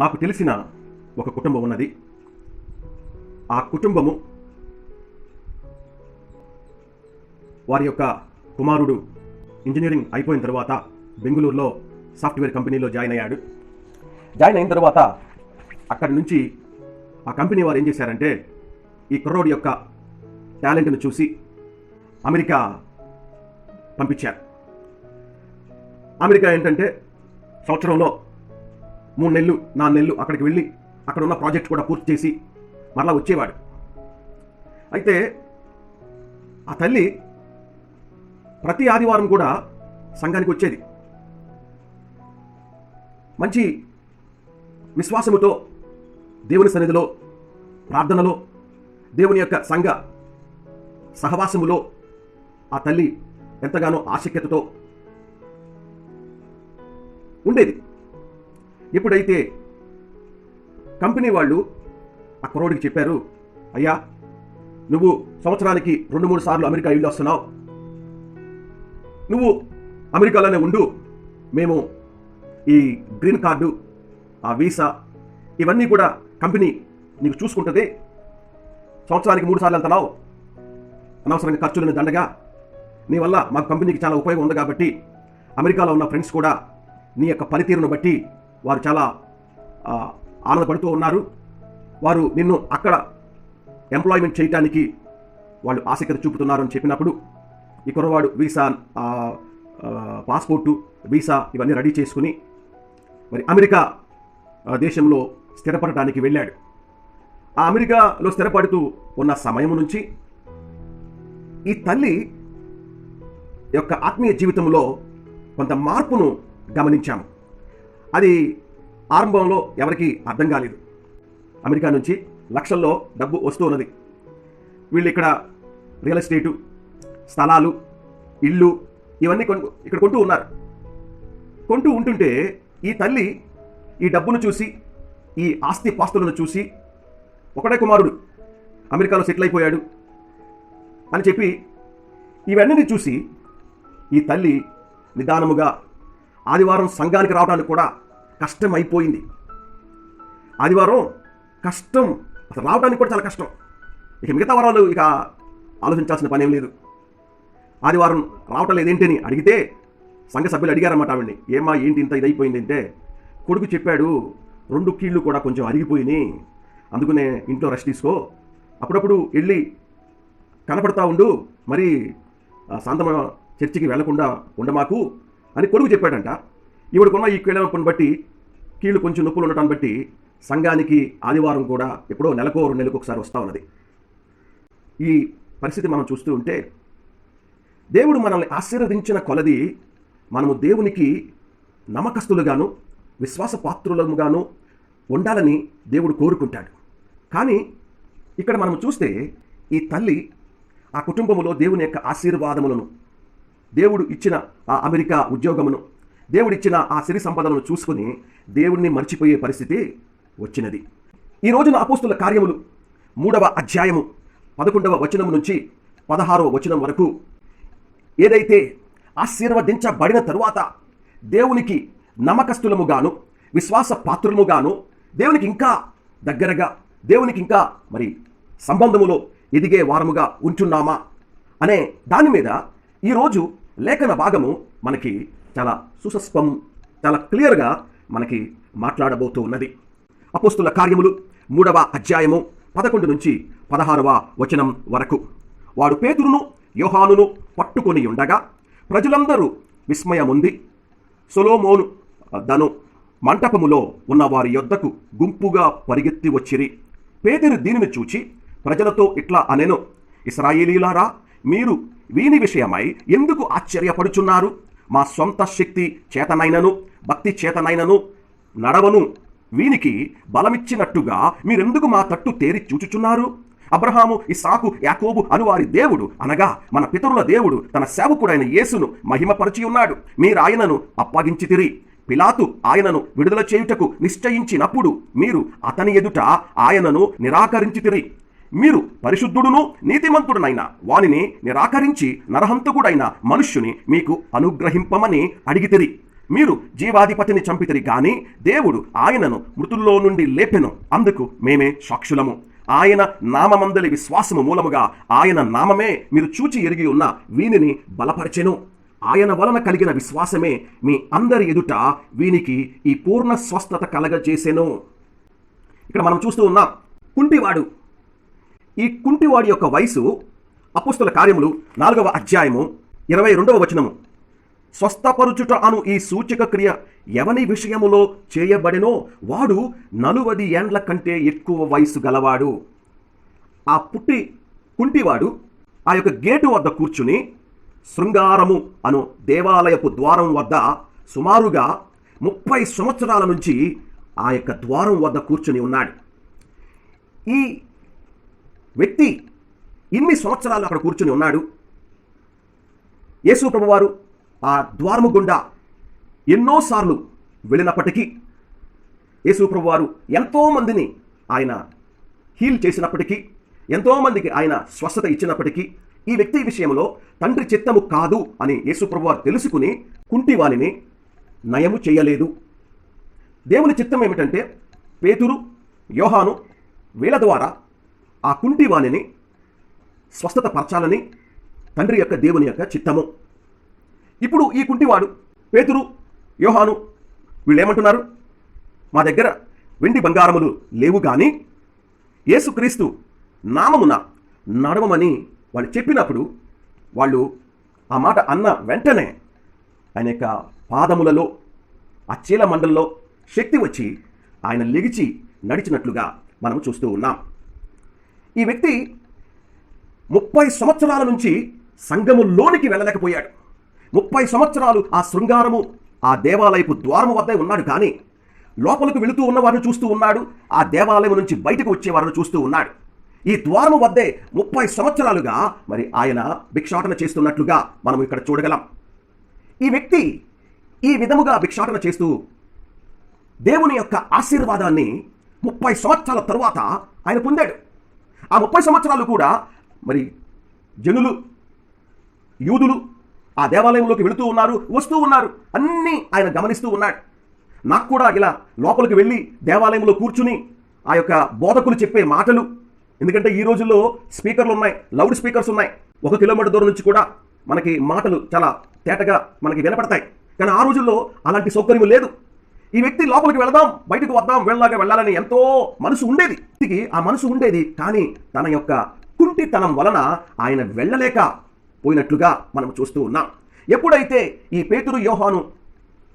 నాకు తెలిసిన ఒక కుటుంబం ఉన్నది. ఆ కుటుంబము వారి యొక్క కుమారుడు ఇంజనీరింగ్ అయిపోయిన తర్వాత బెంగళూరులో సాఫ్ట్వేర్ కంపెనీలో జాయిన్ అయ్యాడు. జాయిన్ అయిన తర్వాత అక్కడి నుంచి ఆ కంపెనీ వారు ఏం చేశారంటే ఈ కుర్రోడి యొక్క టాలెంట్ను చూసి అమెరికా పంపించారు. అమెరికా ఏంటంటే సంవత్సరంలో 3 నెలలు 4 నెలలు అక్కడికి వెళ్ళి అక్కడ ఉన్న ప్రాజెక్ట్ కూడా పూర్తి చేసి మరలా వచ్చేవాడు. అయితే ఆ తల్లి ప్రతి ఆదివారం కూడా సంఘానికి వచ్చేది. మంచి విశ్వాసముతో దేవుని సన్నిధిలో, ప్రార్థనలో, దేవుని యొక్క సంఘ సహవాసములో ఆ తల్లి ఎంతగానో ఆసక్తితో ఉండేది. ఎప్పుడైతే కంపెనీ వాళ్ళు ఆ కుర్రోడికి చెప్పారు, అయ్యా నువ్వు సంవత్సరానికి 2-3 సార్లు అమెరికా వెళ్ళి వస్తున్నావు, నువ్వు అమెరికాలోనే ఉండు, మేము ఈ గ్రీన్ కార్డు, ఆ వీసా ఇవన్నీ కూడా కంపెనీ నీకు చూసుకుంటుంది, సంవత్సరానికి 3 సార్లు వెళ్తున్నావు, అనవసరంగా ఖర్చులను దండగా, నీ వల్ల మాకు కంపెనీకి చాలా ఉపయోగం ఉంది కాబట్టి అమెరికాలో ఉన్న ఫ్రెండ్స్ కూడా నీ యొక్క పనితీరును బట్టి వారు చాలా ఆనందపడుతూ ఉన్నారు, వారు నిన్ను అక్కడ ఎంప్లాయ్మెంట్ చేయడానికి వాళ్ళు ఆసక్తి చూపుతున్నారు అని చెప్పినప్పుడు ఈ కుర్రవాడు వీసా, పాస్పోర్టు, వీసా ఇవన్నీ రెడీ చేసుకుని మరి అమెరికా దేశంలో స్థిరపడటానికి వెళ్ళాడు. ఆ అమెరికాలో స్థిరపడుతూ ఉన్న సమయం నుంచి ఈ తల్లి యొక్క ఆత్మీయ జీవితంలో కొంత మార్పును గమనించాము. అది ఆరంభంలో ఎవరికి అర్థం కాలేదు. అమెరికా నుంచి లక్షల్లో డబ్బు వస్తూ ఉన్నది. వీళ్ళు ఇక్కడ రియల్ ఎస్టేటు, స్థలాలు, ఇళ్ళు ఇవన్నీ ఇక్కడ కొంటూ ఉన్నారు. కొంటూ ఉంటుంటే ఈ తల్లి ఈ డబ్బును చూసి, ఈ ఆస్తి పాస్తులను చూసి, ఒకడే కుమారుడు అమెరికాలో సెటిల్ అయిపోయాడు అని చెప్పి ఇవన్నీ చూసి ఈ తల్లి నిదానముగా ఆదివారం సంఘానికి రావడానికి కూడా కష్టం అయిపోయింది. ఆదివారం కష్టం, అసలు రావడానికి కూడా చాలా కష్టం. ఇక మిగతా వారాలు ఇక ఆలోచించాల్సిన పని ఏం లేదు. ఆదివారం రావటం లేదేంటి అని అడిగితే సంఘ సభ్యులు అడిగారన్నమాట ఆవిడ్ని, ఏమా ఏంటి ఇంత ఇదైపోయింది అంటే, కొడుకు చెప్పాడు 2 కీళ్ళు కూడా కొంచెం అరిగిపోయినాయి, అందుకనే ఇంట్లో రెస్ట్ తీసుకో, అప్పుడప్పుడు వెళ్ళి కనపడతా ఉండు, మరి శాంతమ చర్చికి వెళ్లకుండా ఉండమాకు అని కొడుకు చెప్పాడంట. ఈవిడకున్న ఈ కీళ్ళ నొప్పుని బట్టి, కీళ్ళు కొంచెం నొప్పులు ఉండటాన్ని బట్టి సంఘానికి ఆదివారం కూడా ఎప్పుడో నెలకో 2 నెలలకు ఒకసారి వస్తూ ఉన్నది. ఈ పరిస్థితి మనం చూస్తూ ఉంటే దేవుడు మనల్ని ఆశీర్వదించిన కొలది మనము దేవునికి నమ్మకస్తులుగాను, విశ్వాసపాత్రులముగాను ఉండాలని దేవుడు కోరుకుంటాడు. కానీ ఇక్కడ మనం చూస్తే ఈ తల్లి ఆ కుటుంబంలో దేవుని యొక్క ఆశీర్వాదములను, దేవుడు ఇచ్చిన ఆ అమెరికా ఉద్యోగమును, దేవుడిచ్చిన ఆ సిరి సంపదలను చూసుకుని దేవుణ్ణి మర్చిపోయే పరిస్థితి వచ్చినది. ఈ రోజున అపోస్తుల కార్యములు 3వ అధ్యాయము 11వ వచనం నుంచి 16వ వచనం వరకు ఏదైతే ఆశీర్వదించబడిన తరువాత దేవునికి నమ్మకస్తులముగాను, విశ్వాస పాత్రులముగాను, దేవునికి ఇంకా దగ్గరగా, దేవునికి ఇంకా మరి సంబంధములో ఎదిగే వారముగా ఉంటున్నామా అనే దాని మీద ఈరోజు లేఖన భాగము మనకి చాలా సుస్పష్టం, చాలా క్లియర్గా మనకి మాట్లాడబోతూ ఉన్నది. అపోస్తుల కార్యములు 3వ అధ్యాయము 11 నుంచి 16వ వచనం వరకు. వాడు పేతురును యోహానును పట్టుకొని ఉండగా ప్రజలందరూ విస్మయముంది సొలొమోను దను మంటపములో ఉన్న వారి యొద్దకు గుంపుగా పరిగెత్తి వచ్చిరి. పేతురు దీనిని చూచి ప్రజలతో ఇట్లా అనెను, ఇశ్రాయేలీయులారా, మీరు వీని విషయమై ఎందుకు ఆశ్చర్యపడుచున్నారు? మా సొంత శక్తి చేతనైనను భక్తి చేతనైనను నడవను వీనికి బలమిచ్చినట్టుగా మీరెందుకు మా తట్టు తేరి చూచుచున్నారు? అబ్రహాము, ఇస్సాకు, యాకోబు అనువారి దేవుడు అనగా మన పితరుల దేవుడు తన సేవకుడైన యేసును మహిమపరచి ఉన్నాడు. మీరాయనను అప్పగించితిరి. పిలాతు ఆయనను విడుదల చేయుటకు నిశ్చయించినప్పుడు మీరు అతని ఎదుట ఆయనను నిరాకరించితిరి. మీరు పరిశుద్ధుడును నీతిమంతుడునైన వానిని నిరాకరించి నరహంతకుడైన మనుష్యుని మీకు అనుగ్రహింపమని అడిగితిరి. మీరు జీవాధిపతిని చంపితిరి గాని దేవుడు ఆయనను మృతుల్లో నుండి లేపెను, అందుకు మేమే సాక్షులము. ఆయన నామమందలి విశ్వాసము మూలముగా ఆయన నామమే మీరు చూచి ఎరిగి ఉన్న వీనిని బలపరచెను. ఆయన వలన కలిగిన విశ్వాసమే మీ అందరి ఎదుట వీనికి ఈ పూర్ణ స్వస్థత కలగజేసెను. ఇక్కడ మనం చూస్తూ ఉన్నాం కుంటివాడు. ఈ కుంటివాడి యొక్క వయసు అపోస్తల కార్యములు 4వ అధ్యాయము 22వ వచనము. స్వస్థపరుచుట అను ఈ సూచక క్రియ ఎవని విషయములో చేయబడినో వాడు 40 ఏండ్ల కంటే ఎక్కువ వయసు గలవాడు. ఆ కుంటివాడు ఆ యొక్క గేటు వద్ద కూర్చుని శృంగారము అను దేవాలయపు ద్వారం వద్ద సుమారుగా 30 సంవత్సరాల నుంచి ఆ యొక్క ద్వారం వద్ద కూర్చుని ఉన్నాడు. ఈ వ్యక్తి ఇన్ని సంవత్సరాలు అక్కడ కూర్చుని ఉన్నాడు. యేసు ప్రభువారు ఆ ద్వారము గుండా ఎన్నోసార్లు వెళ్ళినప్పటికీ, యేసు ప్రభువారు ఎంతోమందిని ఆయన హీల్ చేసినప్పటికీ, ఎంతోమందికి ఆయన స్వస్థత ఇచ్చినప్పటికీ, ఈ వ్యక్తి విషయంలో తండ్రి చిత్తము కాదు అని యేసు ప్రభువారు తెలుసుకుని కుంటివానిని నయము చేయలేదు. దేవుని చిత్తం ఏమిటంటే పేతురు, యోహాను వీళ్ళ ద్వారా ఆ కుంటివానిని స్వస్థత పరచాలని తండ్రి యొక్క దేవుని యొక్క చిత్తము. ఇప్పుడు ఈ కుంటివాడు పేతురు, యోహాను వీళ్ళు ఏమంటున్నారు? మా దగ్గర వెండి బంగారములు లేవు కానీ యేసుక్రీస్తు నామమున నడవమని వాళ్ళు చెప్పినప్పుడు వాళ్ళు ఆ మాట అన్న వెంటనే ఆయన యొక్క పాదములలో ఆ చీల మండల్లో శక్తి వచ్చి ఆయన లెగిచి నడిచినట్లుగా మనం చూస్తూ ఉన్నాం. ఈ వ్యక్తి 30 సంవత్సరాల నుంచి సంఘములోనికి వెళ్ళలేకపోయాడు. 30 సంవత్సరాలు ఆ శృంగారము ఆ దేవాలయపు ద్వారము వద్దే ఉన్నాడు కానీ లోపలికి వెళుతూ ఉన్నవారిని చూస్తూ ఉన్నాడు, ఆ దేవాలయం నుంచి బయటకు వచ్చేవారిని చూస్తూ ఉన్నాడు. ఈ ద్వారము వద్దే 30 సంవత్సరాలుగా మరి ఆయన భిక్షాటన చేస్తున్నట్లుగా మనం ఇక్కడ చూడగలం. ఈ వ్యక్తి ఈ విధముగా భిక్షాటన చేస్తూ దేవుని యొక్క ఆశీర్వాదాన్ని 30 సంవత్సరాల తరువాత ఆయన పొందాడు. ఆ 30 సంవత్సరాలు కూడా మరి జనులు, యూదులు ఆ దేవాలయంలోకి వెళుతూ ఉన్నారు, వస్తూ ఉన్నారు, అన్నీ ఆయన గమనిస్తూ ఉన్నాడు. నాకు కూడా ఇలా లోపలికి వెళ్ళి దేవాలయంలో కూర్చుని ఆ యొక్క బోధకులు చెప్పే మాటలు, ఎందుకంటే ఈ రోజుల్లో స్పీకర్లు ఉన్నాయి, లౌడ్ స్పీకర్స్ ఉన్నాయి, 1 కిలోమీటర్ దూరం నుంచి కూడా మనకి మాటలు చాలా తేటగా మనకి వినపడతాయి. కానీ ఆ రోజుల్లో అలాంటి సౌకర్యం లేదు. ఈ వ్యక్తి లోపలికి వెళదాం, బయటకు వద్దాం, వెళ్ళాలని ఎంతో మనసు ఉండేది. ఆ మనసు ఉండేది కానీ తన యొక్క కుంటితనం వలన ఆయన వెళ్ళలేక పోయినట్లుగా మనం చూస్తూ ఉన్నాం. ఎప్పుడైతే ఈ పేతురు, యోహాను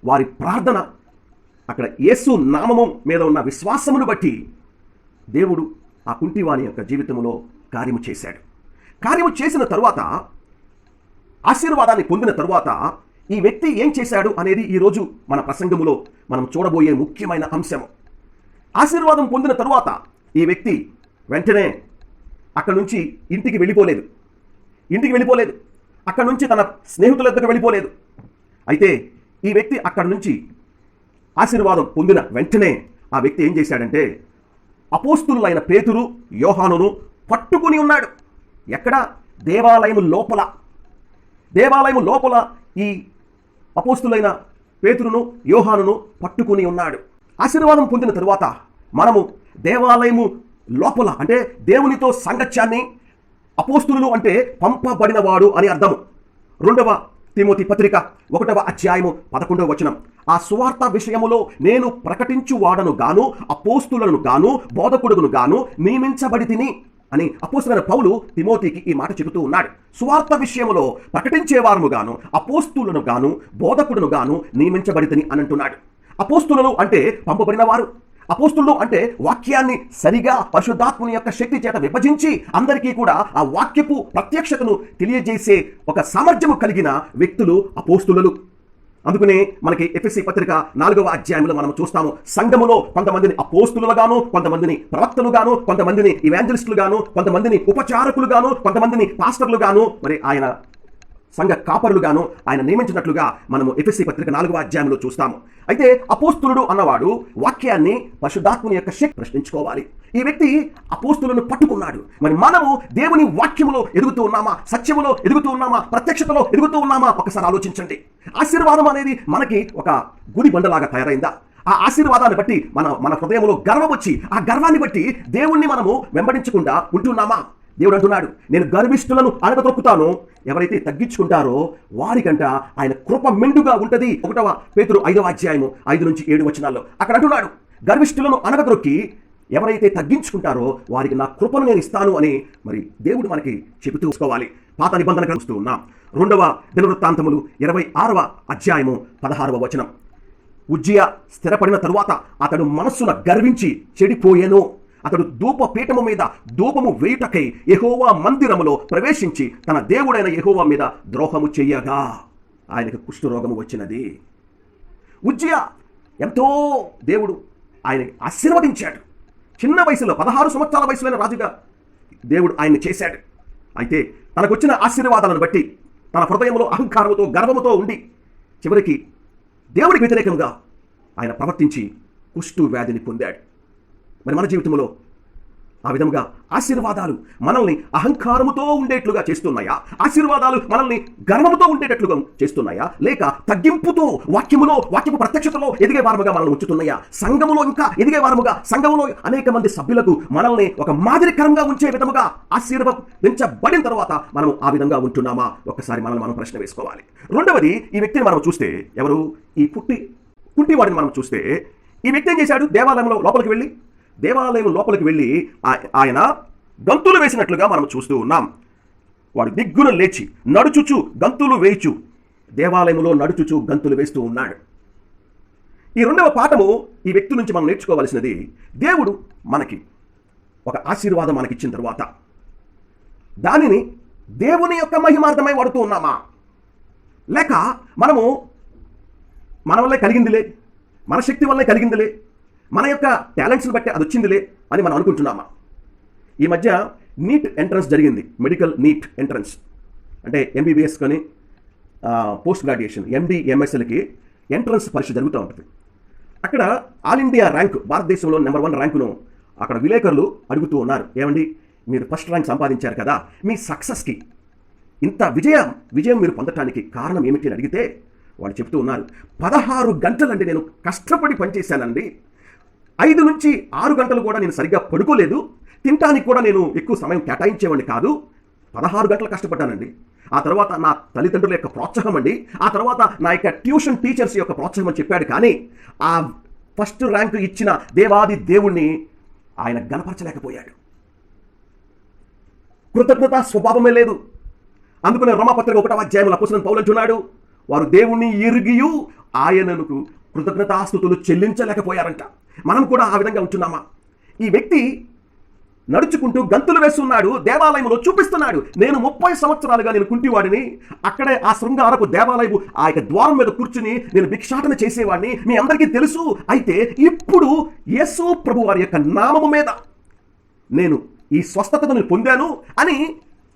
వారి ప్రార్థన అక్కడ యేసు నామము మీద ఉన్న విశ్వాసమును బట్టి దేవుడు ఆ కుంటివాని యొక్క జీవితంలో కార్యము చేశాడు. కార్యము చేసిన తరువాత, ఆశీర్వాదాన్ని పొందిన తరువాత ఈ వ్యక్తి ఏం చేశాడు అనేది ఈరోజు మన ప్రసంగములో మనం చూడబోయే ముఖ్యమైన అంశము. ఆశీర్వాదం పొందిన తరువాత ఈ వ్యక్తి వెంటనే అక్కడి నుంచి ఇంటికి వెళ్ళిపోలేదు, అక్కడి నుంచి తన స్నేహితుల దగ్గరకు వెళ్ళిపోలేదు. అయితే ఈ వ్యక్తి అక్కడి నుంచి ఆశీర్వాదం పొందిన వెంటనే ఆ వ్యక్తి ఏం చేశాడంటే అపోస్తులైన పేతురు, యోహానును పట్టుకుని ఉన్నాడు. ఎక్కడ? దేవాలయము లోపల ఈ అపోస్తులైన పేతురును, యోహానును పట్టుకుని ఉన్నాడు. ఆశీర్వాదం పొందిన తరువాత మనము దేవాలయము లోపల అంటే దేవునితో సాంగత్యాన్ని, అపోస్తులు అంటే పంపబడినవాడు అని అర్థము. 2వ తిమోతి పత్రిక 1వ అధ్యాయము 11వ వచనం. ఆ సువార్త విషయములో నేను ప్రకటించువాడను గాను, అపోస్తులను గాను, బోధకుడును గాను నియమించబడి తిని అని అపోస్తలుడైన పౌలు తిమోతికి ఈ మాట చెబుతూ ఉన్నాడు. సువార్త విషయములో ప్రకటించేవారును గాను, అపోస్తులను గాను, బోధకుడును గాను నియమించబడి తిని అని అంటున్నాడు. అపోస్తులు అంటే పంపబడిన వారు. అపోస్తులు అంటే వాక్యాన్ని సరిగా పరిశుద్ధాత్మని యొక్క శక్తి చేత విభజించి అందరికీ కూడా ఆ వాక్యపు ప్రత్యక్షతను తెలియజేసే ఒక సామర్థ్యము కలిగిన వ్యక్తులు అపోస్తులు. అందుకనే మనకి ఎఫెసీ పత్రిక 4వ అధ్యాయంలో మనం చూస్తాము, సంఘములో కొంతమందిని అపోస్తులుగాను, కొంతమందిని ప్రవక్తలుగాను, కొంతమందిని ఇవాంజలిస్టులుగాను, కొంతమందిని ఉపచారకులుగాను, కొంతమందిని పాస్టర్లుగాను మరి ఆయన సంఘ కాపరులుగాను ఆయన నియమించినట్లుగా మనము ఎఫెసీ పత్రిక 4వ అధ్యాయంలో చూస్తాము. అయితే అపోస్తులుడు అన్నవాడు వాక్యాన్ని పరిశుద్ధాత్మని యొక్క శక్తి ప్రశ్నించుకోవాలి. ఈ వ్యక్తి అపోస్తులను పట్టుకున్నాడు. మరి మనము దేవుని వాక్యములో ఎదుగుతూ ఉన్నామా, సత్యములో ఎదుగుతూ ఉన్నామా, ప్రత్యక్షతలో ఎదుగుతూ ఉన్నామా? ఒకసారి ఆలోచించండి. ఆశీర్వాదం అనేది మనకి ఒక గుడి బండలాగా తయారైందా? ఆ ఆశీర్వాదాన్ని బట్టి మన హృదయంలో గర్వం వచ్చి ఆ గర్వాన్ని బట్టి దేవుణ్ణి మనము వెంబడించకుండా ఉంటున్నామా? దేవుడు అంటున్నాడు, నేను గర్విష్ఠులను అణగదొక్కుతాను, ఎవరైతే తగ్గించుకుంటారో వారికంట ఆయన కృప మెండుగా ఉంటది. 1 పేతురు 5వ అధ్యాయము 5-7 వచనాల్లో అక్కడ అంటున్నాడు, గర్విష్ఠులను అణగదొక్కి ఎవరైతే తగ్గించుకుంటారో వారికి నా కృపను నేను ఇస్తాను అని మరి దేవుడు మనకి చెబుతూ చూసుకోవాలి. పాత నిబంధన చూస్తూ ఉన్నాం. 2వ దినవృత్తాంతములు 26వ అధ్యాయము 16వ వచనం. ఉజ్జియా స్థిరపడిన తరువాత అతడు మనస్సున గర్వించి చెడిపోయెను. అతడు ధూపపీఠము మీద ధూపము వేయుటకై యెహోవా మందిరములో ప్రవేశించి తన దేవుడైన యెహోవా మీద ద్రోహము చెయ్యగా ఆయనకు కుష్ఠరోగము వచ్చినది. ఉజ్జియా ఎంతో దేవుడు ఆయన ఆశీర్వదించాడు. చిన్న వయసులో 16 సంవత్సరాల వయసులోనే రాజుగా దేవుడు ఆయన్ని చేశాడు. అయితే తనకొచ్చిన ఆశీర్వాదాలను బట్టి తన హృదయంలో అహంకారముతో గర్వముతో ఉండి చివరికి దేవుడికి వ్యతిరేకంగా ఆయన ప్రవర్తించి కుష్టు వ్యాధిని పొందాడు. మరి మన జీవితంలో ఆ విధముగా ఆశీర్వాదాలు మనల్ని అహంకారముతో ఉండేట్లుగా చేస్తున్నాయా? ఆశీర్వాదాలు మనల్ని గర్వముతో ఉండేటట్లుగా చేస్తున్నాయా? లేక తగ్గింపుతో వాక్యపు ప్రత్యక్షతలో ఎదిగే వారముగా మనల్ని ఉంచుతున్నాయా? సంఘములో ఇంకా ఎదిగే వారముగా, సంఘములో అనేక మంది సభ్యులకు మనల్ని ఒక మాదిరికరంగా ఉంచే విధముగా ఆశీర్వదించబడిన తర్వాత మనం ఆ విధంగా ఉంటున్నామా? ఒక్కసారి మనల్ని మనం ప్రశ్న వేసుకోవాలి. రెండవది, ఈ వ్యక్తిని మనం చూస్తే, ఎవరు? ఈ కుంటివాడిని మనం చూస్తే ఈ వ్యక్తి ఏం చేశాడు? దేవాలయం లోపలికి వెళ్ళి ఆయన గంతులు వేసినట్లుగా మనం చూస్తూ ఉన్నాం. వాడు దిగ్గున లేచి నడుచుచు గంతులు వేయచు దేవాలయంలో నడుచుచు గంతులు వేస్తూ ఉన్నాడు. ఈ రెండవ పాఠము ఈ వ్యక్తి నుంచి మనం నేర్చుకోవలసినది, దేవుడు మనకి ఒక ఆశీర్వాదం మనకిచ్చిన తర్వాత దానిని దేవుని యొక్క మహిమార్థమై వాడుతూ ఉన్నామా? లేక మనము మన వల్లే కలిగిందిలే, మన శక్తి వల్లే కలిగిందిలే, మన యొక్క టాలెంట్స్ని బట్టి అది వచ్చిందిలే అని మనం అనుకుంటున్నామా? ఈ మధ్య నీట్ ఎంట్రన్స్ జరిగింది. మెడికల్ నీట్ ఎంట్రన్స్ అంటే ఎంబీబీఎస్ కానీ పోస్ట్ గ్రాడ్యుయేషన్ ఎండి ఎంఎస్ఎల్కి ఎంట్రన్స్ పరీక్ష జరుగుతూ ఉంటుంది. అక్కడ ఆల్ ఇండియా ర్యాంకు, భారతదేశంలో నెంబర్ 1 ర్యాంకును అక్కడ విలేకరులు అడుగుతూ ఉన్నారు. ఏమండి, మీరు ఫస్ట్ ర్యాంక్ సంపాదించారు కదా, మీ సక్సెస్కి ఇంత విజయం మీరు పొందటానికి కారణం ఏమిటి అని అడిగితే వాళ్ళు చెప్తూ ఉన్నారు, 16 గంటలండి నేను కష్టపడి పనిచేశానండి. 5 నుంచి 6 గంటలు కూడా నేను సరిగ్గా పడుకోలేదు, తినటానికి కూడా నేను ఎక్కువ సమయం కేటాయించేవాడిని కాదు. 16 గంటలు కష్టపడ్డానండి. ఆ తర్వాత నా తల్లిదండ్రుల యొక్క ప్రోత్సాహం అండి, ఆ తర్వాత నా యొక్క ట్యూషన్ టీచర్స్ యొక్క ప్రోత్సాహం అని చెప్పాడు. కానీ ఆ ఫస్ట్ ర్యాంకు ఇచ్చిన దేవాది దేవుణ్ణి ఆయన గణపరచలేకపోయాడు. కృతజ్ఞత స్వభావమే లేదు. అందుకనే రోమాపత్రిక 1వ అధ్యాయంలో అపోస్తలుడైన పౌలు అంటున్నాడు, వారు దేవుణ్ణి ఎరిగియు ఆయనకు కృతజ్ఞతాస్తుతులు చెల్లించలేకపోయారంట. మనం కూడా ఆ విధంగా ఉంటున్నామా? ఈ వ్యక్తి నడుచుకుంటూ గంతులు వేస్తున్నాడు, దేవాలయంలో చూపిస్తున్నాడు, నేను 30 సంవత్సరాలుగా నేను కుంటివాడిని, అక్కడే ఆ శృంగారపు దేవాలయము ఆ యొక్క ద్వారం మీద కూర్చుని నేను భిక్షాటన చేసేవాడిని, మీ అందరికీ తెలుసు. అయితే ఇప్పుడు యేసు ప్రభు వారి యొక్క నామము మీద నేను ఈ స్వస్థతను పొందాను అని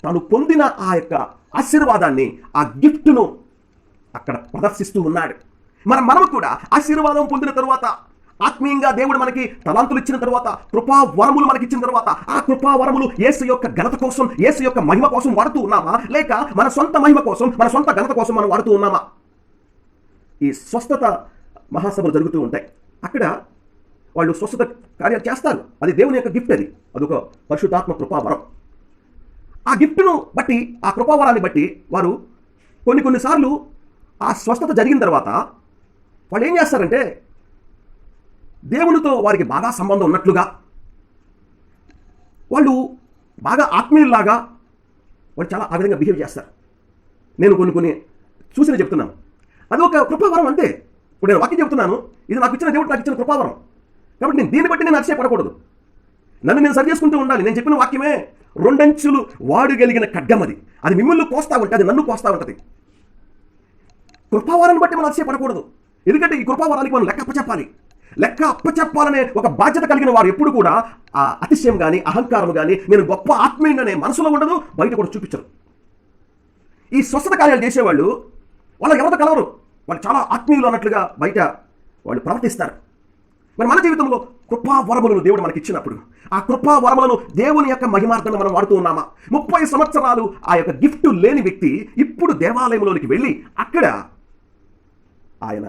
తను పొందిన ఆ యొక్క ఆశీర్వాదాన్ని, ఆ గిఫ్ట్ను అక్కడ ప్రదర్శిస్తూ ఉన్నాడు. మనం కూడా ఆశీర్వాదం పొందిన తరువాత, ఆత్మీయంగా దేవుడు మనకి తలాంతులు ఇచ్చిన తర్వాత, కృపా వరములు మనకి ఇచ్చిన తర్వాత, ఆ కృపా వరములు యేసు యొక్క ఘనత కోసం, యేసు యొక్క మహిమ కోసం వాడుతూ ఉన్నామా? లేక మన సొంత మహిమ కోసం, మన సొంత ఘనత కోసం మనం వాడుతూ ఉన్నామా? ఈ స్వస్థత మహాసభలు జరుగుతూ ఉంటాయి. అక్కడ వాళ్ళు స్వస్థత కార్యాలు చేస్తారు. అది దేవుని యొక్క గిఫ్ట్. అదొక పరిశుద్ధాత్మ కృపావరం. ఆ గిఫ్ట్ను బట్టి, ఆ కృపావరాన్ని బట్టి వారు కొన్నిసార్లు ఆ స్వస్థత జరిగిన తర్వాత వాళ్ళు ఏం చేస్తారంటే, దేవునితో వారికి బాగా సంబంధం ఉన్నట్లుగా, వాళ్ళు బాగా ఆత్మీయుల్లాగా వాళ్ళు చాలా ఆ విధంగా బిహేవ్ చేస్తారు. నేను కొన్ని చూసిన చెప్తున్నాను. అది ఒక కృపావరం అంతే. ఇప్పుడు నేను వాక్యం చెప్తున్నాను, ఇది నాకు ఇచ్చిన దేవుడు నాకు ఇచ్చిన కృపావరం. కాబట్టి నేను దీన్ని బట్టి నేను అతిశయపడకూడదు. నన్ను నేను సరి చేసుకుంటూ ఉండాలి. నేను చెప్పిన వాక్యమే 2 అంచులు వాడగలిగిన ఖడ్గం. అది మిమ్మల్ని కోస్తా ఉంటుంది, అది నన్ను కోస్తా ఉంటుంది. కృపావరాన్ని బట్టి మనం అతిశయపడకూడదు. ఎందుకంటే ఈ కృపావరానికి మనం లెక్క అప్పచెప్పాలనే ఒక బాధ్యత కలిగిన వారు ఎప్పుడు కూడా ఆ అతిశయం కానీ, అహంకారం కానీ, నేను గొప్ప ఆత్మీయుడనే మనసులో ఉండదు, బయట కూడా చూపించరు. ఈ స్వస్థత కార్యాలు చేసేవాళ్ళు వాళ్ళు ఎవరితో కలవరు, వాళ్ళు చాలా ఆత్మీయులు అన్నట్లుగా బయట వాళ్ళు ప్రవర్తిస్తారు. మరి మన జీవితంలో కృపా వరములను దేవుడు మనకి ఇచ్చినప్పుడు ఆ కృపా వరములను దేవుని యొక్క మహిమార్థంగా మనం వాడుతూ ఉన్నామా? 30 సంవత్సరాలు ఆ యొక్క గిఫ్ట్ లేని వ్యక్తి ఇప్పుడు దేవాలయంలోనికి వెళ్ళి అక్కడ ఆయన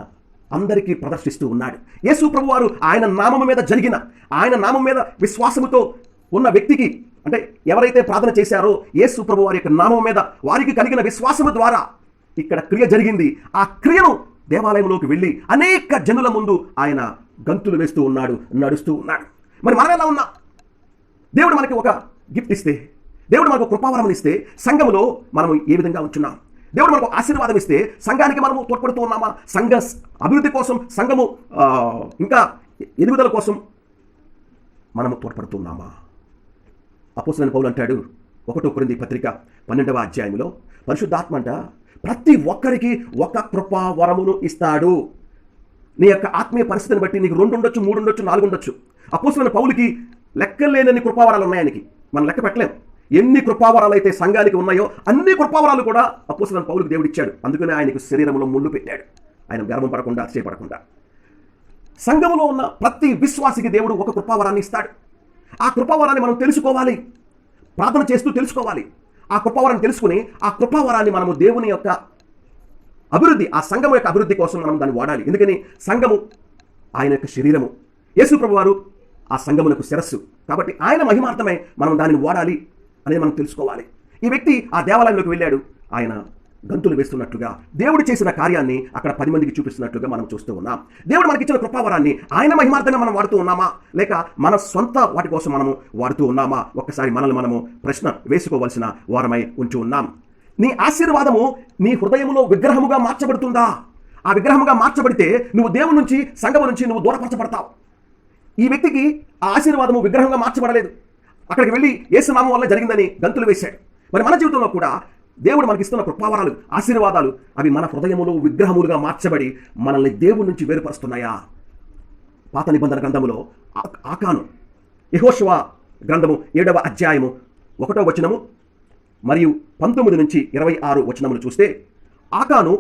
అందరికీ ప్రదర్శిస్తూ ఉన్నాడు. యేసు ప్రభువారు ఆయన నామము మీద జరిగిన, ఆయన నామం మీద విశ్వాసముతో ఉన్న వ్యక్తికి, అంటే ఎవరైతే ప్రార్థన చేశారో యేసు ప్రభువారి యొక్క నామం మీద వారికి కలిగిన విశ్వాసము ద్వారా ఇక్కడ క్రియ జరిగింది. ఆ క్రియను దేవాలయంలోకి వెళ్ళి అనేక జనుల ముందు ఆయన గంతులు వేస్తూ ఉన్నాడు, నడుస్తూ ఉన్నాడు. మరి మనం ఎలా ఉన్నా? దేవుడు మనకి ఒక గిఫ్ట్ ఇస్తే, దేవుడు మనకు కృపావరం ఇస్తే సంఘములో మనం ఏ విధంగా ఉంటున్నాం? దేవుడు మనకు ఆశీర్వాదం ఇస్తే సంఘానికి మనము తోడ్పడుతూ ఉన్నామా? సంఘ అభివృద్ధి కోసం, సంఘము ఇంకా ఎదుగుదల కోసం మనము తోడ్పడుతున్నామా? అపోస్తలుడైన పౌలు అంటాడు 1 కొరింథీ పత్రిక 12వ అధ్యాయంలో, పరిశుద్ధాత్మ అంట ప్రతి ఒక్కరికి ఒక కృపా వరమును ఇస్తాడు. నీ యొక్క ఆత్మీయ పరిస్థితిని బట్టి నీకు 2 ఉండొచ్చు, 3 ఉండొచ్చు, 4 ఉండొచ్చు. అపోస్తలుడైన పౌలుకి లెక్కలేనన్ని కృపావరాలు ఉన్నాయనికి, మనం లెక్క పెట్టలేం. ఎన్ని కృపావరాలు అయితే సంఘానికి ఉన్నాయో అన్ని కృపావరాలు కూడా అపోస్తలుడైన పౌలుకి దేవుడు ఇచ్చాడు. అందుకనే ఆయనకు శరీరంలో ముళ్ళు పెట్టాడు, ఆయన గర్వం పడకుండా, అతిశయపడకుండా. సంఘములో ఉన్న ప్రతి విశ్వాసికి దేవుడు ఒక కృపావరాన్ని ఇస్తాడు. ఆ కృపావరాన్ని మనం తెలుసుకోవాలి, ప్రార్థన చేస్తూ తెలుసుకోవాలి. ఆ కృపావరాన్ని తెలుసుకుని ఆ కృపావరాన్ని మనము దేవుని యొక్క అభివృద్ధి, ఆ సంఘము యొక్క అభివృద్ధి కోసం మనం దాన్ని వాడాలి. ఎందుకని సంఘము ఆయన యొక్క శరీరము, యేసు ప్రభువారు ఆ సంఘమునకు శిరస్సు. కాబట్టి ఆయన మహిమార్థమై మనం దానిని వాడాలి అనేది మనం తెలుసుకోవాలి. ఈ వ్యక్తి ఆ దేవాలయంలోకి వెళ్ళాడు, ఆయన గంతులు వేస్తున్నట్లుగా దేవుడు చేసిన కార్యాన్ని అక్కడ 10 మందికి చూపిస్తున్నట్లుగా మనం చూస్తూ ఉన్నాం. దేవుడు మనకి ఇచ్చిన కృపావరాన్ని ఆయన మహిమార్థంగా మనం వాడుతూ ఉన్నామా, లేక మన సొంత వాటి కోసం మనము వాడుతూ ఉన్నామా? ఒక్కసారి మనల్ని మనము ప్రశ్న వేసుకోవాల్సిన వారమై ఉంటూ ఉన్నాం. నీ ఆశీర్వాదము నీ హృదయములో విగ్రహముగా మార్చబడుతుందా? ఆ విగ్రహముగా మార్చబడితే నువ్వు దేవుని నుంచి, సంఘము నుంచి నువ్వు దూరపరచబడతావు. ఈ వ్యక్తికి ఆ ఆశీర్వాదము విగ్రహంగా మార్చబడలేదు, అక్కడికి వెళ్ళి యేసు నామం వల్ల జరిగిందని గంతులు వేశాడు. మరి మన జీవితంలో కూడా దేవుడు మనకి ఇస్తున్న కృపావరాలు, ఆశీర్వాదాలు అవి మన హృదయములో విగ్రహములుగా మార్చబడి మనల్ని దేవుడి నుంచి వేరుపరుస్తున్నాయా? పాత నిబంధన గ్రంథములో ఆకాను, యెహోషువ గ్రంథము 7వ అధ్యాయము 1వ వచనము మరియు 19 నుంచి 26 వచనములు చూస్తే, ఆకాను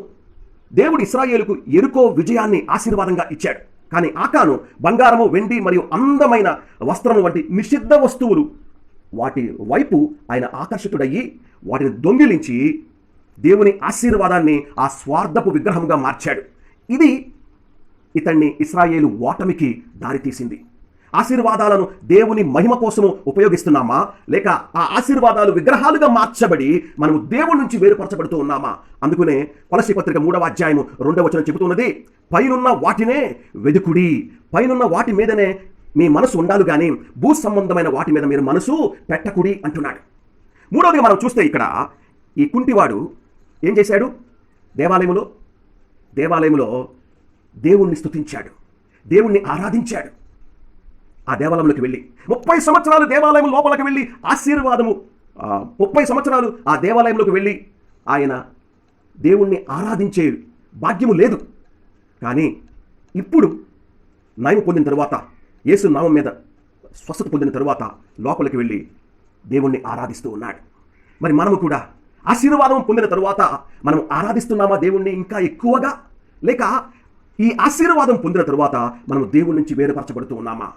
దేవుడు ఇశ్రాయేలుకు యెరికో విజయాన్ని ఆశీర్వాదంగా ఇచ్చాడు. కానీ ఆకాను బంగారము, వెండి మరియు అందమైన వస్త్రము వంటి నిషిద్ధ వస్తువులు వాటి వైపు ఆయన ఆకర్షితుడయ్యి వాటిని దొంగిలించి దేవుని ఆశీర్వాదాన్ని ఆ స్వార్థపు విగ్రహంగా మార్చాడు. ఇది ఇతన్ని ఇశ్రాయేలు ఓటమికి దారితీసింది. ఆశీర్వాదాలను దేవుని మహిమ కోసము ఉపయోగిస్తున్నామా, లేక ఆ ఆశీర్వాదాలు విగ్రహాలుగా మార్చబడి మనము దేవుడి నుంచి వేరుపరచబడుతూ ఉన్నామా? అందుకనే కొలస్సీ పత్రిక 3వ అధ్యాయము 2వ వచనం చెబుతున్నది, పైనున్న వాటినే వెదుకుడి, పైనున్న వాటి మీదనే మీ మనసు ఉండాలి కానీ భూ సంబంధమైన వాటి మీద మీరు మనసు పెట్టకుడి అంటున్నాడు. మూడవదిగా మనం చూస్తే ఇక్కడ ఈ కుంటివాడు ఏం చేశాడు? దేవాలయములో దేవుణ్ణి స్తుతించాడు, దేవుణ్ణి ఆరాధించాడు. ఆ దేవాలయంలోకి వెళ్ళి 30 సంవత్సరాలు దేవాలయం లోపలికి వెళ్ళి ఆశీర్వాదము, 30 సంవత్సరాలు ఆ దేవాలయంలోకి వెళ్ళి ఆయన దేవుణ్ణి ఆరాధించే భాగ్యము లేదు. కానీ ఇప్పుడు నయం పొందిన తరువాత, యేసు నామం మీద స్వస్థత పొందిన తరువాత లోపలికి వెళ్ళి దేవుణ్ణి ఆరాధిస్తూ ఉన్నాడు. మరి మనము కూడా ఆశీర్వాదం పొందిన తరువాత మనం ఆరాధిస్తున్నామా దేవుణ్ణి ఇంకా ఎక్కువగా, లేక ఈ ఆశీర్వాదం పొందిన తరువాత మనం దేవుడి నుంచి వేరుపరచబడుతూ ఉన్నామా?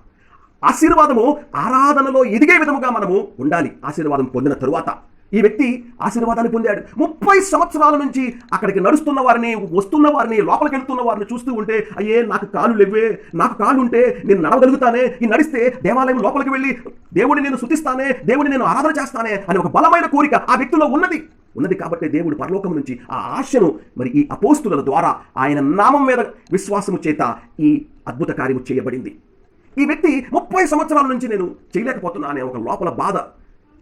ఆశీర్వాదము ఆరాధనలో ఎదిగే విధముగా మనము ఉండాలి. ఆశీర్వాదం పొందిన తరువాత ఈ వ్యక్తి ఆశీర్వాదాన్ని పొందాడు. 30 సంవత్సరాల నుంచి అక్కడికి నడుస్తున్న వారిని, వస్తున్న వారిని, లోపలికి వెళ్తున్న వారిని చూస్తూ ఉంటే, అయ్యే నాకు కాళ్ళు లేవే, నాకు కాళ్ళు ఉంటే నేను నడవగలుగుతానే, ఈ నడిస్తే దేవాలయం లోపలికి వెళ్ళి దేవుడిని నేను స్తుతిస్తానే, దేవుడిని నేను ఆరాధన చేస్తానే అని ఒక బలమైన కోరిక ఆ వ్యక్తిలో ఉన్నది కాబట్టి దేవుడు పరలోకం నుంచి ఆ ఆశను మరి ఈ అపోస్తుల ద్వారా ఆయన నామం మీద విశ్వాసము చేత ఈ అద్భుత కార్యము చేయబడింది. ఈ వ్యక్తి 30 సంవత్సరాల నుంచి నేను చేయలేకపోతున్నానే ఒక లోపల బాధ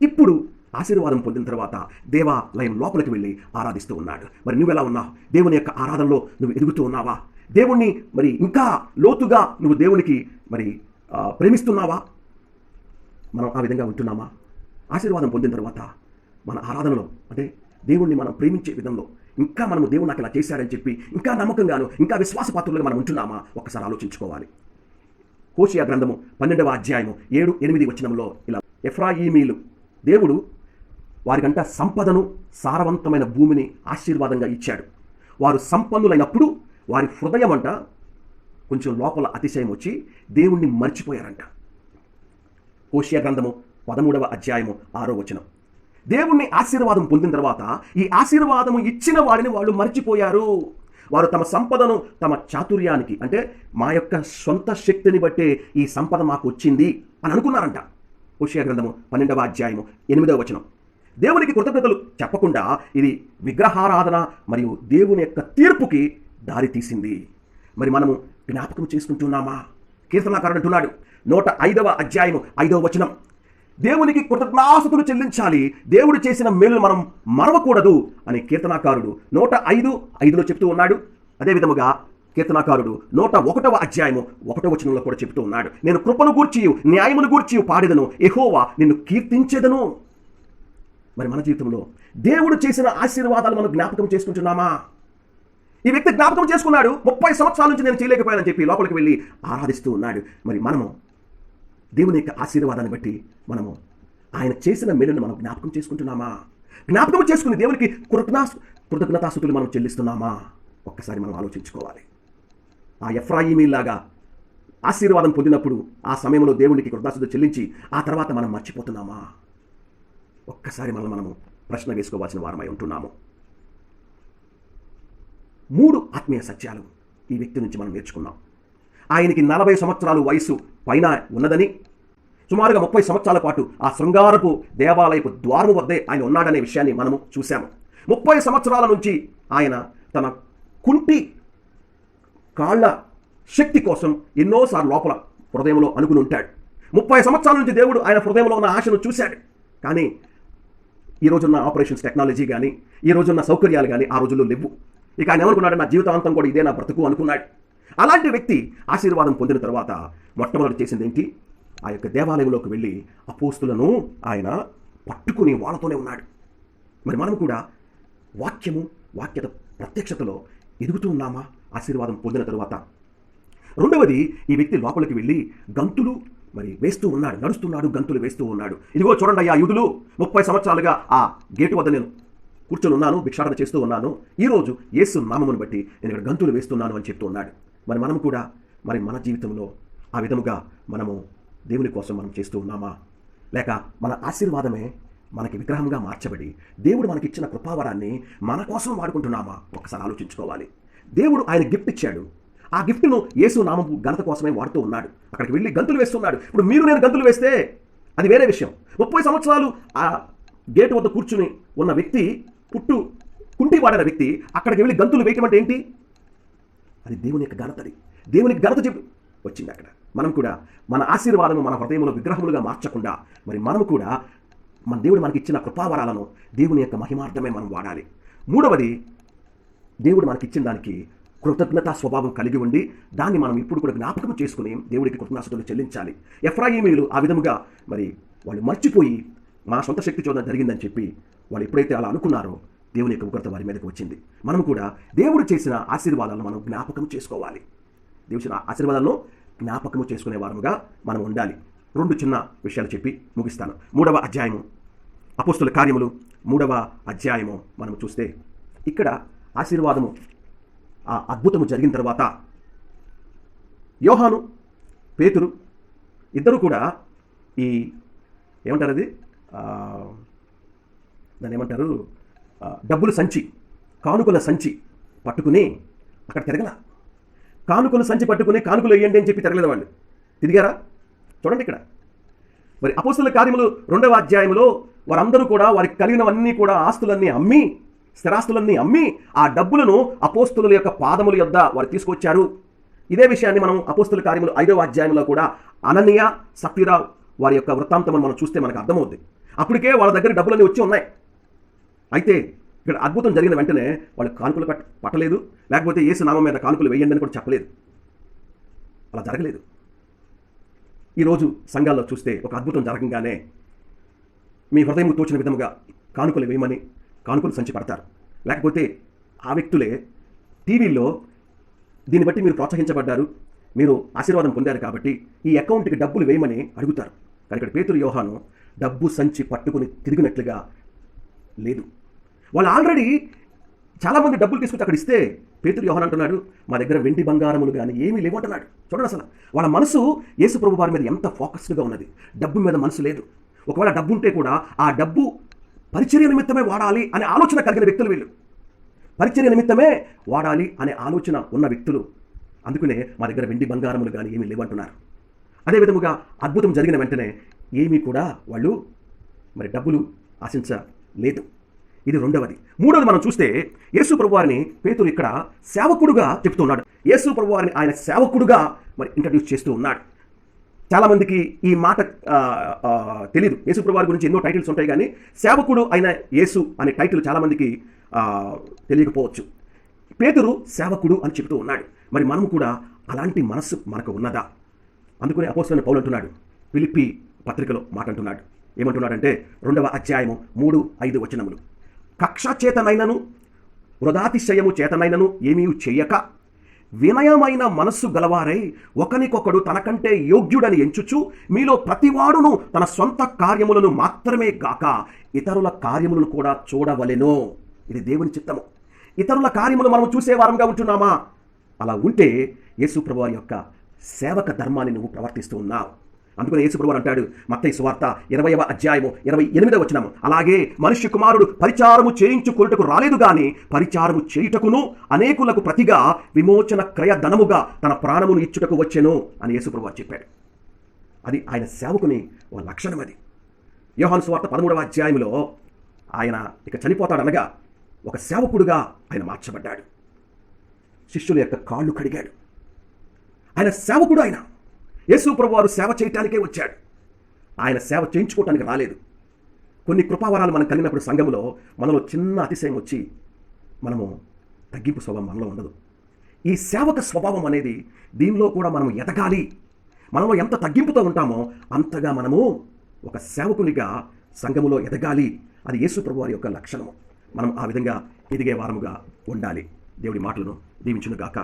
ఇప్పుడు ఆశీర్వాదం పొందిన తర్వాత దేవాలయం లోపలికి వెళ్ళి ఆరాధిస్తూ ఉన్నాడు. మరి నువ్వెలా ఉన్నావు? దేవుని యొక్క ఆరాధనలో నువ్వు ఎదుగుతూ ఉన్నావా? దేవుణ్ణి మరి ఇంకా లోతుగా నువ్వు దేవునికి మరి ప్రేమిస్తున్నావా? మనం ఆ విధంగా ఉంటున్నామా? ఆశీర్వాదం పొందిన తర్వాత మన ఆరాధనలో, అంటే దేవుణ్ణి మనం ప్రేమించే విధంలో ఇంకా మనము దేవుడు నాకు ఇలా చేశాడని చెప్పి ఇంకా నమ్మకంగాను, ఇంకా విశ్వాసపాత్రులుగా మనం ఉంటున్నామా? ఒక్కసారి ఆలోచించుకోవాలి. హోషేయ గ్రంథము 12వ అధ్యాయము 7-8 వచనంలో ఇలా, ఎఫ్రాయిమీలు దేవుడు వారికంట సంపదను, సారవంతమైన భూమిని ఆశీర్వాదంగా ఇచ్చాడు. వారు సంపన్నులైనప్పుడు వారి హృదయం అంట కొంచెం లోపల అతిశయం వచ్చి దేవుణ్ణి మర్చిపోయారంట. హోషేయ గ్రంథము 13వ అధ్యాయము 6వ వచనం. దేవుణ్ణి ఆశీర్వాదం పొందిన తర్వాత ఈ ఆశీర్వాదము ఇచ్చిన వారిని వాళ్ళు మర్చిపోయారు. వారు తమ సంపదను తమ చాతుర్యానికి, అంటే మా యొక్క సొంత శక్తిని బట్టే ఈ సంపద మాకు వచ్చింది అని అనుకున్నారంట. హోషేయ గ్రంథము 12వ అధ్యాయము 8వ వచనం. దేవునికి కృతజ్ఞతలు చెప్పకుండా ఇది విగ్రహారాధన మరియు దేవుని యొక్క తీర్పుకి దారి తీసింది. మరి మనము జ్ఞాపకం చేసుకుంటున్నామా? కీర్తనాకారుడు అంటున్నాడు 105వ అధ్యాయము 5వ వచనం, దేవునికి కృతజ్ఞాస్తుతులు చెల్లించాలి, దేవుడు చేసిన మేలు మనం మరవకూడదు అని కీర్తనాకారుడు 105:5లో చెప్తూ ఉన్నాడు. అదేవిధముగా కీర్తనాకారుడు 101వ అధ్యాయము 1వ వచనంలో కూడా చెప్తూ ఉన్నాడు, నేను కృపను గూర్చియు న్యాయమును గూర్చియు పాడెదను, యెహోవా నిన్ను కీర్తించెదను. మరి మన జీవితంలో దేవుడు చేసిన ఆశీర్వాదాలు మనం జ్ఞాపకం చేసుకుంటున్నామా? ఈ వ్యక్తి జ్ఞాపకం చేసుకున్నాడు, 30 సంవత్సరాల నుంచి నేను చేయలేకపోయానని చెప్పి లోపలికి వెళ్ళి ఆరాధిస్తూ ఉన్నాడు. మరి మనము దేవుని యొక్క ఆశీర్వాదాన్ని బట్టి మనము ఆయన చేసిన మేలును మనం జ్ఞాపకం చేసుకుంటున్నామా? జ్ఞాపకం చేసుకుని దేవునికి కృతజ్ఞతాస్తుతులు మనం చెల్లిస్తున్నామా? ఒక్కసారి మనం ఆలోచించుకోవాలి. ఆ ఎఫ్రాయిమీలాగా ఆశీర్వాదం పొందినప్పుడు ఆ సమయంలో దేవునికి కృతజ్ఞతాస్తుతులు చెల్లించి ఆ తర్వాత మనం మర్చిపోతున్నామా? ఒక్కసారి మనము ప్రశ్న వేసుకోవాల్సిన వారమై ఉంటున్నాము. 3 ఆత్మీయ సత్యాలు ఈ వ్యక్తి నుంచి మనం నేర్చుకున్నాం. ఆయనకి 40 సంవత్సరాలు వయసు పైన ఉన్నదని, సుమారుగా 30 సంవత్సరాల పాటు ఆ శృంగారపు దేవాలయపు ద్వారము వద్దే ఆయన ఉన్నాడనే విషయాన్ని మనము చూశాము. 30 సంవత్సరాల నుంచి ఆయన తన కుంటి కాళ్ళ శక్తి కోసం ఎన్నోసార్లు లోపల హృదయంలో అనుకుని ఉంటాడు. 30 సంవత్సరాల నుంచి దేవుడు ఆయన హృదయంలో ఉన్న ఆశను చూశాడు. కానీ ఈ రోజున్న ఆపరేషన్స్ టెక్నాలజీ కానీ, ఈ రోజున్న సౌకర్యాలు కానీ ఆ రోజుల్లో లేవు. ఇక ఆయన ఏమనుకున్నాడు, నా జీవితాంతం కూడా ఇదే నా బ్రతుకు అనుకున్నాడు. అలాంటి వ్యక్తి ఆశీర్వాదం పొందిన తర్వాత మొట్టమొదటి చేసింది ఏంటి? ఆ యొక్క దేవాలయంలోకి వెళ్ళి అపోస్తులను ఆయన పట్టుకుని వాళ్ళతోనే ఉన్నాడు. మరి మనం కూడా వాక్యత ప్రత్యక్షతలో ఎదుగుతూ ఉన్నామా ఆశీర్వాదం పొందిన తరువాత? రెండవది, ఈ వ్యక్తి లోపలికి వెళ్ళి గంతులు మరి వేస్తూ ఉన్నాడు, నడుస్తున్నాడు, గంతులు వేస్తూ ఉన్నాడు. ఇదిగో చూడండి అయ్యా యూదులు, 30 సంవత్సరాలుగా ఆ గేటు వద్ద నేను కూర్చొని ఉన్నాను, భిక్షాటన చేస్తూ ఉన్నాను, ఈరోజు యేసు నామమును బట్టి నేను ఇక్కడ గంతులు వేస్తున్నాను అని చెప్తూ ఉన్నాడు. మరి మనం కూడా మన జీవితంలో ఆ విధముగా మనము దేవుని కోసం మనం చేస్తూ ఉన్నామా? లేక మన ఆశీర్వాదమే మనకి విగ్రహంగా మార్చబడి దేవుడు మనకిచ్చిన కృపావరాన్ని మన కోసం వాడుకుంటున్నామా? ఒకసారి ఆలోచించుకోవాలి. దేవుడు ఆయన గిఫ్ట్ ఇచ్చాడు, ఆ గిఫ్ట్ను యేసు నామము ఘనత కోసమే వాడుతూ ఉన్నాడు. అక్కడికి వెళ్ళి గంతులు వేస్తున్నాడు. ఇప్పుడు మీరు నేను గంతులు వేస్తే అది వేరే విషయం. 30 సంవత్సరాలు ఆ గేటు వద్ద కూర్చుని ఉన్న వ్యక్తి, కుంటి వాడిన వ్యక్తి అక్కడికి వెళ్ళి గంతులు వేయటం అంటే ఏంటి? అది దేవుని యొక్క ఘనత. అది దేవునికి ఘనత చెప్పి వచ్చింది అక్కడ. మనం కూడా మన ఆశీర్వాదము మన హృదయంలో విగ్రహములుగా మార్చకుండా మరి మనము కూడా మన దేవుడు మనకి ఇచ్చిన కృపావరాలను దేవుని యొక్క మహిమార్థమే మనం వాడాలి. మూడవది, దేవుడు మనకి ఇచ్చిన దానికి కృతజ్ఞతా స్వభావం కలిగి ఉండి దాన్ని మనం ఇప్పుడు కూడా జ్ఞాపకం చేసుకుని దేవుడికి కృతజ్ఞతలు చెల్లించాలి. ఎఫ్రాయిమీయులు ఆ విధముగా మరి వాళ్ళు మర్చిపోయి మా సొంత శక్తి చోదన జరిగిందని చెప్పి వాళ్ళు ఎప్పుడైతే అలా అనుకున్నారో దేవుని యొక్క ఉగ్రత వారి మీదకి వచ్చింది. మనం కూడా దేవుడు చేసిన ఆశీర్వాదాలను మనం జ్ఞాపకం చేసుకోవాలి. దేవుని ఆశీర్వాదాలను జ్ఞాపకము చేసుకునే వారముగా మనం ఉండాలి. 2 చిన్న విషయాలు చెప్పి ముగిస్తాను. 3వ అధ్యాయము అపోస్తుల కార్యములు 3వ అధ్యాయము మనం చూస్తే ఇక్కడ ఆశీర్వాదము ఆ అద్భుతము జరిగిన తర్వాత యోహాను, పేతురు ఇద్దరు కూడా ఈ ఏమంటారు అది దాన్ని ఏమంటారు డబ్బుల సంచి, కానుకల సంచి పట్టుకుని అక్కడ తిరగల. కానుకల సంచి పట్టుకుని కానుకలు వేయండి అని చెప్పి తిరగలేదు వాళ్ళు. తిరిగారా? చూడండి ఇక్కడ. మరి అపోస్తుల కార్యములు 2వ అధ్యాయంలో వారందరూ కూడా వారికి కలిగినవన్నీ కూడా ఆస్తులన్నీ అమ్మి, స్థిరాస్తులన్నీ అమ్మి ఆ డబ్బులను అపోస్తుల యొక్క పాదముల యొద్ద వారు తీసుకొచ్చారు. ఇదే విషయాన్ని మనం అపోస్తుల కార్యములు 5వ అధ్యాయంలో కూడా అననీయ, సఫీరా వారి యొక్క వృత్తాంతం మనం చూస్తే మనకు అర్థమవుద్ది. అప్పటికే వాళ్ళ దగ్గర డబ్బులన్నీ వచ్చి ఉన్నాయి. అయితే ఇక్కడ అద్భుతం జరిగిన వెంటనే వాళ్ళు కానుకలు పట్టలేదు, లేకపోతే యేసు నామం మీద కానుకలు వేయండి అని కూడా చెప్పలేదు. అలా జరగలేదు. ఈరోజు సంఘాల్లో చూస్తే ఒక అద్భుతం జరగంగానే మీ హృదయం తోచిన విధముగా కానుకలు వేయమని కానుకలు సంచి పడతారు. లేకపోతే ఆ వ్యక్తులే టీవీల్లో దీన్ని బట్టి మీరు ప్రోత్సహించబడ్డారు, మీరు ఆశీర్వాదం పొందారు కాబట్టి ఈ అకౌంట్కి డబ్బులు వేయమని అడుగుతారు. కానీ ఇక్కడ పేతురు, యోహాను డబ్బు సంచి పట్టుకుని తిరిగినట్లుగా లేదు. వాళ్ళు ఆల్రెడీ చాలామంది డబ్బులు తీసుకొచ్చి అక్కడ ఇస్తే పేతురు యోహాను అంటున్నాడు, మా దగ్గర వెండి బంగారములు కానీ ఏమీ లేవు అంటున్నాడు. చూడండి, అసలు వాళ్ళ మనసు యేసు ప్రభు వారి మీద ఎంత ఫోకస్డ్గా ఉన్నది. డబ్బు మీద మనసు లేదు. ఒకవేళ డబ్బు ఉంటే కూడా ఆ డబ్బు పరిచర్య నిమిత్తమే వాడాలి అనే ఆలోచన కలిగిన వ్యక్తులు వీళ్ళు. పరిచర్య నిమిత్తమే వాడాలి అనే ఆలోచన ఉన్న వ్యక్తులు. అందుకనే మా దగ్గర వెండి బంగారములు కానీ ఏమీ లేవంటున్నారు. అదేవిధముగా అద్భుతం జరిగిన వెంటనే ఏమీ కూడా వాళ్ళు మరి డబ్బులు ఆశించలేదు. ఇది రెండవది. మూడవది మనం చూస్తే యేసు ప్రభువారిని పేతురు ఇక్కడ సేవకుడుగా చెప్తున్నాడు. యేసు ప్రభువారిని ఆయన సేవకుడుగా మరి ఇంట్రడ్యూస్ చేస్తూ ఉన్నాడు. చాలామందికి ఈ మాట తెలియదు. యేసు ప్రభువారి గురించి ఎన్నో టైటిల్స్ ఉంటాయి, కానీ సేవకుడు అయిన యేసు అనే టైటిల్ చాలామందికి తెలియకపోవచ్చు. పేతురు సేవకుడు అని చెబుతూ ఉన్నాడు. మరి మనం కూడా అలాంటి మనస్సు మనకు ఉన్నదా? అందుకని అపోస్తలుడైన పౌలు అంటున్నాడు, ఫిలిప్పీ పత్రికలో మాట అంటున్నాడు. ఏమంటున్నాడంటే 2వ అధ్యాయము 3-5 వచనములు, కక్ష చేతనైనను వృధాతిశయము చేతనైనను ఏమీ చెయ్యక వినయమైన మనస్సు గలవారై ఒకనికొకడు తనకంటే యోగ్యుడని ఎంచుచు మీలో ప్రతివాడును తన సొంత కార్యములను మాత్రమే గాక ఇతరుల కార్యములను కూడా చూడవలెను. ఇది దేవుని చిత్తము. ఇతరుల కార్యములు మనం చూసేవారంగా ఉంటున్నామా? అలా ఉంటే యేసు ప్రభువారి యొక్క సేవక ధర్మాన్ని నువ్వు ప్రవర్తిస్తూ ఉన్నావు. అందుకని యేసు ప్రభువారు అంటాడు మత్తయి సువార్త 20వ అధ్యాయము 28వ వచనము, అలాగే మనుష్య కుమారుడు పరిచారము చేయించుకొనుటకు రాలేదు గాని పరిచారము చేయుటకును అనేకులకు ప్రతిగా విమోచన క్రయ ధనముగా తన ప్రాణమును ఇచ్చుటకు వచ్చెను అని యేసు ప్రభువారు చెప్పాడు. అది ఆయన సేవకుని ఒక లక్షణం. అది యోహాను సువార్త 13వ అధ్యాయంలో ఆయన ఇక చనిపోతాడనగా ఒక సేవకుడుగా ఆయన మార్చబడ్డాడు. శిష్యుల యొక్క కాళ్ళు కడిగాడు. ఆయన సేవకుడు. ఆయన యేసు ప్రభువారు సేవ చేయటానికే వచ్చాడు. ఆయన సేవ చేయించుకోవటానికి రాలేదు. కొన్ని కృపావరాలు మనం కలిగినప్పుడు సంఘములో మనలో చిన్న అతిశయం వచ్చి మనము తగ్గింపు స్వభావం మనలో ఉండదు. ఈ సేవక స్వభావం అనేది దీనిలో కూడా మనం ఎదగాలి. మనలో ఎంత తగ్గింపుతో ఉంటామో అంతగా మనము ఒక సేవకునిగా సంఘములో ఎదగాలి. అది యేసు ప్రభువారి యొక్క లక్షణము. మనం ఆ విధంగా ఎదిగే వారముగా ఉండాలి. దేవుడి మాటలను దీవించును గాక.